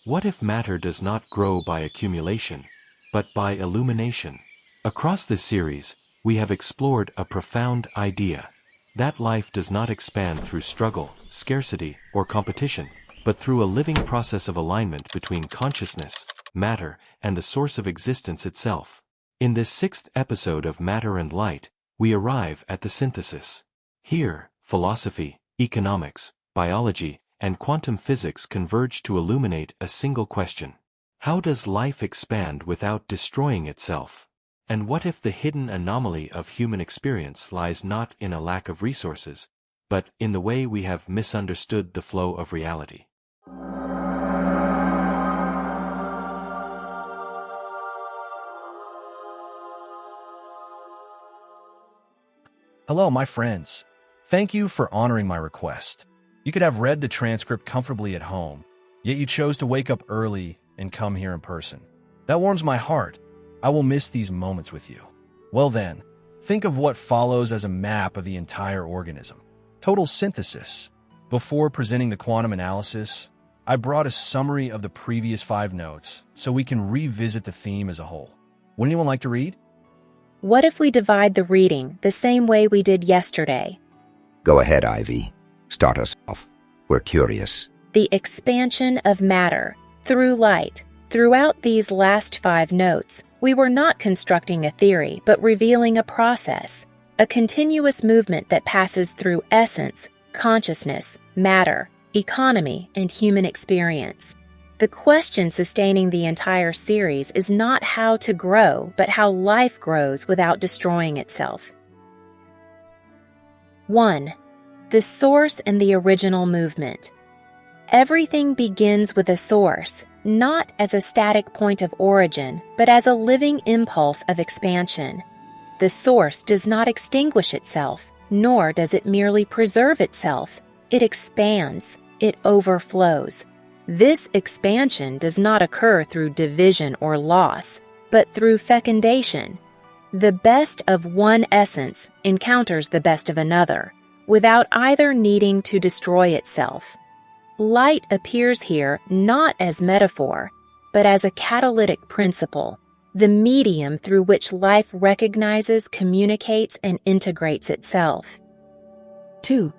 What if matter does not grow by accumulation, but by illumination? Across this series, we have explored a profound idea, that life does not expand through struggle, scarcity, or competition, but through a living process of alignment between consciousness, matter, and the source of existence itself. In this sixth episode of Matter and Light, we arrive at the synthesis. Here, philosophy, economics, biology, and quantum physics converge to illuminate a single question. How does life expand without destroying itself? And what if the hidden anomaly of human experience lies not in a lack of resources, but in the way we have misunderstood the flow of reality? Hello, my friends. Thank you for honoring my request. You could have read the transcript comfortably at home, yet you chose to wake up early and come here in person. That warms my heart. I will miss these moments with you. Well then, think of what follows as a map of the entire organism. Total synthesis. Before presenting the quantum analysis, I brought a summary of the previous 5 notes so we can revisit the theme as a whole. Would anyone like to read? What if we divide the reading the same way we did yesterday? Go ahead, Ivy. Start us off. We're curious. The expansion of matter through light. Throughout these last 5 notes, we were not constructing a theory, but revealing a process, a continuous movement that passes through essence, consciousness, matter, economy, and human experience. The question sustaining the entire series is not how to grow, but how life grows without destroying itself. 1. The source and the original movement. Everything begins with a source, not as a static point of origin, but as a living impulse of expansion. The source does not extinguish itself, nor does it merely preserve itself. It expands, it overflows. This expansion does not occur through division or loss, but through fecundation. The best of one essence encounters the best of another, without either needing to destroy itself. Light appears here not as metaphor, but as a catalytic principle, the medium through which life recognizes, communicates, and integrates itself. 2.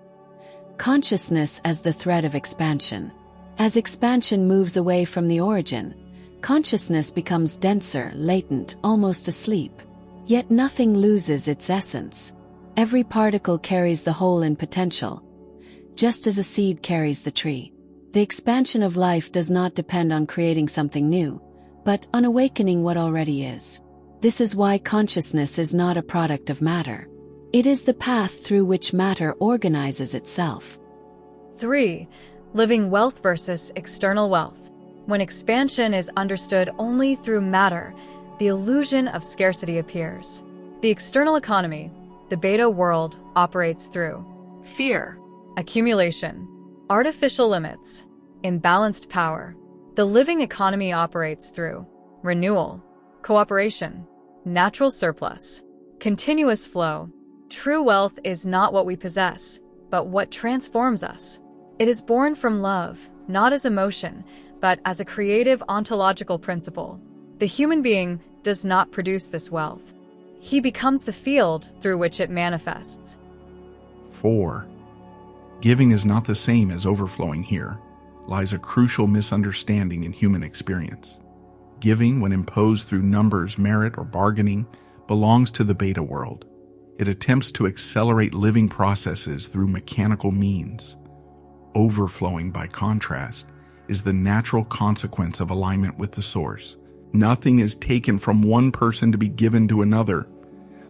Consciousness as the thread of expansion. As expansion moves away from the origin, consciousness becomes denser, latent, almost asleep. Yet nothing loses its essence. Every particle carries the whole in potential, just as a seed carries the tree. The expansion of life does not depend on creating something new, but on awakening what already is. This is why consciousness is not a product of matter. It is the path through which matter organizes itself. 3. Living wealth versus external wealth. When expansion is understood only through matter, the illusion of scarcity appears. The external economy, the beta world, operates through fear, accumulation, artificial limits, imbalanced power. The living economy operates through renewal, cooperation, natural surplus, continuous flow. True wealth is not what we possess, but what transforms us. It is born from love, not as emotion, but as a creative ontological principle. The human being does not produce this wealth. He becomes the field through which it manifests. 4. Giving is not the same as overflowing. Here lies a crucial misunderstanding in human experience. Giving, when imposed through numbers, merit, or bargaining, belongs to the beta world. It attempts to accelerate living processes through mechanical means. Overflowing, by contrast, is the natural consequence of alignment with the source. Nothing is taken from one person to be given to another.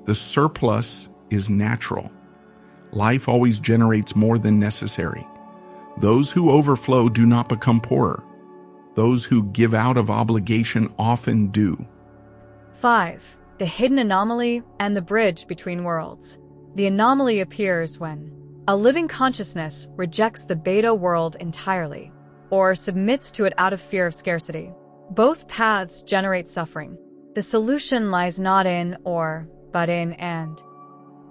The surplus is natural. Life always generates more than necessary. Those who overflow do not become poorer. Those who give out of obligation often do. 5. The hidden anomaly and the bridge between worlds. The anomaly appears when a living consciousness rejects the beta world entirely, or submits to it out of fear of scarcity. Both paths generate suffering. The solution lies not in or, but in and.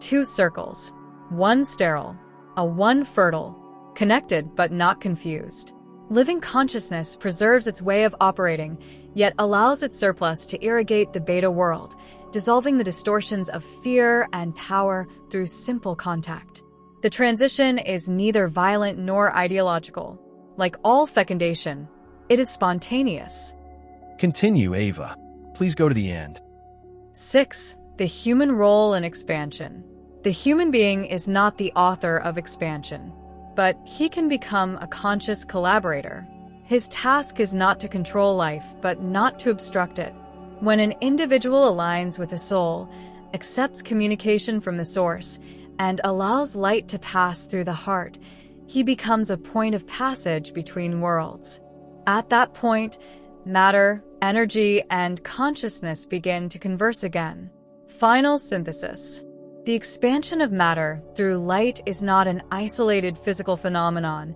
2 circles, one sterile, a one fertile, connected but not confused. Living consciousness preserves its way of operating, yet allows its surplus to irrigate the beta world, dissolving the distortions of fear and power through simple contact. The transition is neither violent nor ideological. Like all fecundation, it is spontaneous. Continue, Ava. Please go to the end. 6. The human role in expansion. The human being is not the author of expansion, but he can become a conscious collaborator. His task is not to control life, but not to obstruct it. When an individual aligns with the soul, accepts communication from the source, and allows light to pass through the heart, he becomes a point of passage between worlds. At that point, matter, energy, and consciousness begin to converse again. Final synthesis. The expansion of matter through light is not an isolated physical phenomenon,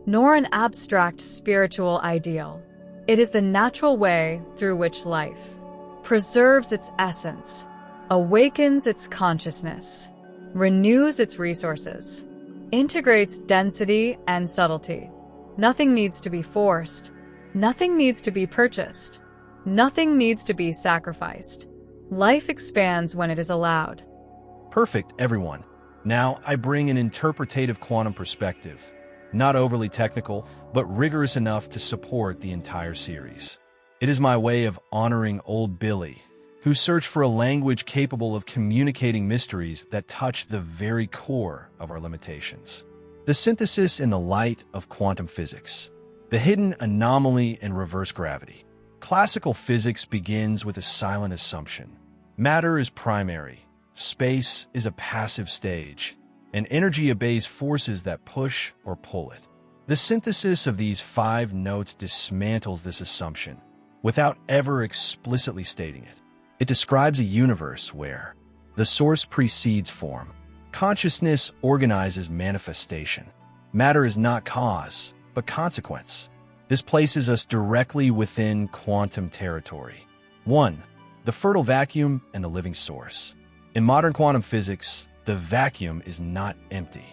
nor an abstract spiritual ideal. It is the natural way through which life preserves its essence, awakens its consciousness, renews its resources, integrates density and subtlety. Nothing needs to be forced. Nothing needs to be purchased. Nothing needs to be sacrificed. Life expands when it is allowed. Perfect, everyone. Now I bring an interpretative quantum perspective, not overly technical, but rigorous enough to support the entire series. It is my way of honoring old Billy, who searched for a language capable of communicating mysteries that touch the very core of our limitations. The synthesis in the light of quantum physics, the hidden anomaly in reverse gravity. Classical physics begins with a silent assumption. Matter is primary, space is a passive stage, and energy obeys forces that push or pull it. The synthesis of these 5 notes dismantles this assumption without ever explicitly stating it. It describes a universe where the source precedes form. Consciousness organizes manifestation. Matter is not cause, but consequence. This places us directly within quantum territory. 1. The fertile vacuum and the living source. In modern quantum physics, the vacuum is not empty.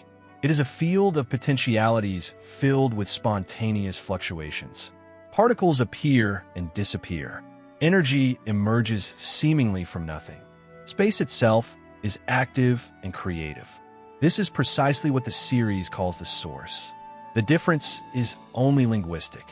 It is a field of potentialities filled with spontaneous fluctuations. Particles appear and disappear. Energy emerges seemingly from nothing. Space itself is active and creative. This is precisely what the series calls the source. The difference is only linguistic.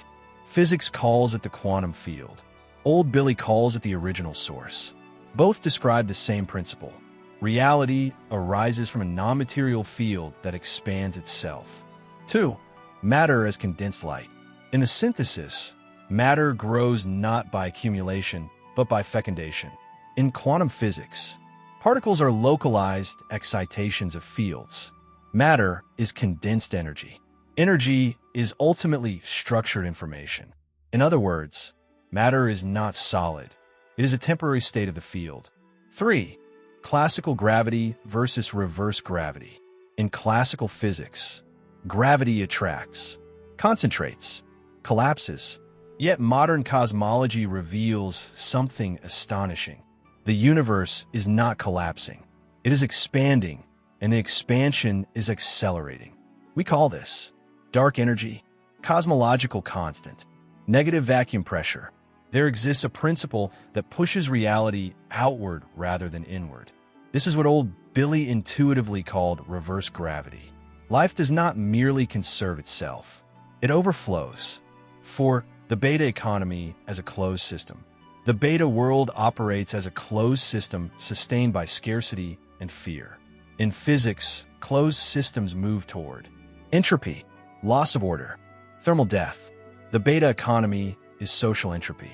Physics calls it the quantum field. Old Billy calls it the original source. Both describe the same principle. Reality arises from a non-material field that expands itself. 2. Matter as condensed light. In the synthesis, matter grows not by accumulation, but by fecundation. In quantum physics, particles are localized excitations of fields. Matter is condensed energy. Energy is ultimately structured information. In other words, matter is not solid. It is a temporary state of the field. 3. Classical gravity versus reverse gravity. In classical physics, gravity attracts, concentrates, collapses. Yet modern cosmology reveals something astonishing. The universe is not collapsing. It is expanding, and the expansion is accelerating. We call this dark energy, cosmological constant, negative vacuum pressure. There exists a principle that pushes reality outward rather than inward. This is what old Billy intuitively called reverse gravity. Life does not merely conserve itself. It overflows. For the beta economy as a closed system. The beta world operates as a closed system sustained by scarcity and fear. In physics, closed systems move toward entropy, loss of order, thermal death. The beta economy is social entropy.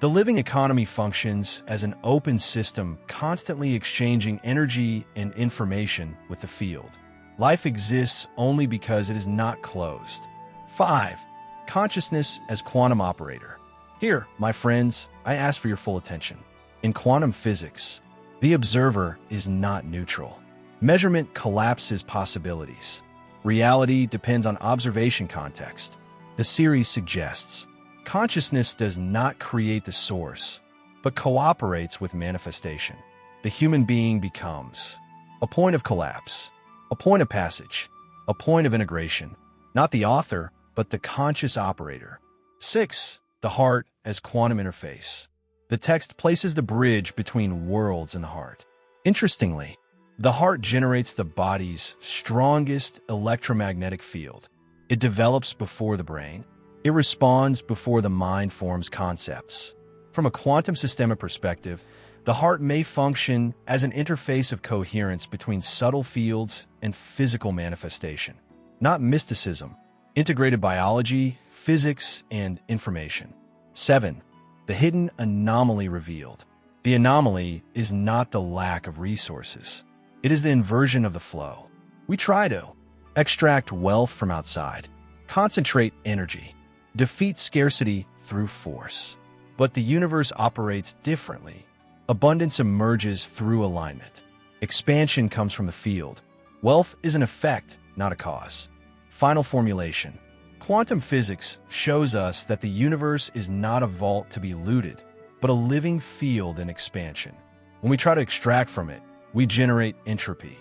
The living economy functions as an open system, constantly exchanging energy and information with the field. Life exists only because it is not closed. 5. Consciousness as quantum operator. Here, my friends, I ask for your full attention. In quantum physics, the observer is not neutral. Measurement collapses possibilities. Reality depends on observation context. The series suggests consciousness does not create the source, but cooperates with manifestation. The human being becomes a point of collapse, a point of passage, a point of integration, not the author, but the conscious operator. 6. The heart as quantum interface. The text places the bridge between worlds in the heart. Interestingly, the heart generates the body's strongest electromagnetic field. It develops before the brain. It responds before the mind forms concepts. From a quantum systemic perspective, the heart may function as an interface of coherence between subtle fields and physical manifestation, not mysticism, integrated biology, physics, and information. 7. The hidden anomaly revealed. The anomaly is not the lack of resources. It is the inversion of the flow. We try to extract wealth from outside, concentrate energy, defeat scarcity through force. But the universe operates differently. Abundance emerges through alignment. Expansion comes from the field. Wealth is an effect, not a cause. Final formulation. Quantum physics shows us that the universe is not a vault to be looted, but a living field in expansion. When we try to extract from it, we generate entropy.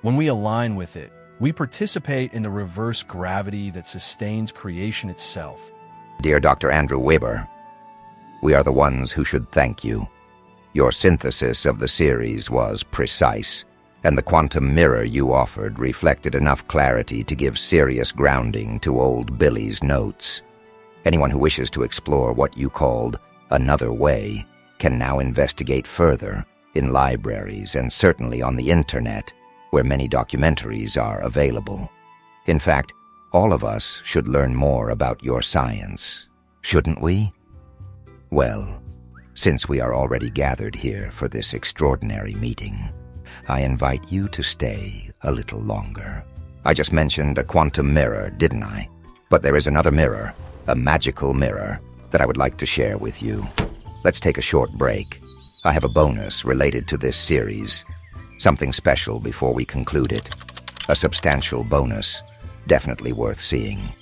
When we align with it, we participate in the reverse gravity that sustains creation itself. Dear Dr. Andrew Weber, we are the ones who should thank you. Your synthesis of the series was precise, and the quantum mirror you offered reflected enough clarity to give serious grounding to old Billy's notes. Anyone who wishes to explore what you called another way can now investigate further in libraries and certainly on the internet, where many documentaries are available. In fact, all of us should learn more about your science, shouldn't we? Well, since we are already gathered here for this extraordinary meeting, I invite you to stay a little longer. I just mentioned a quantum mirror, didn't I? But there is another mirror, a magical mirror, that I would like to share with you. Let's take a short break. I have a bonus related to this series. Something special before we conclude it. A substantial bonus, definitely worth seeing.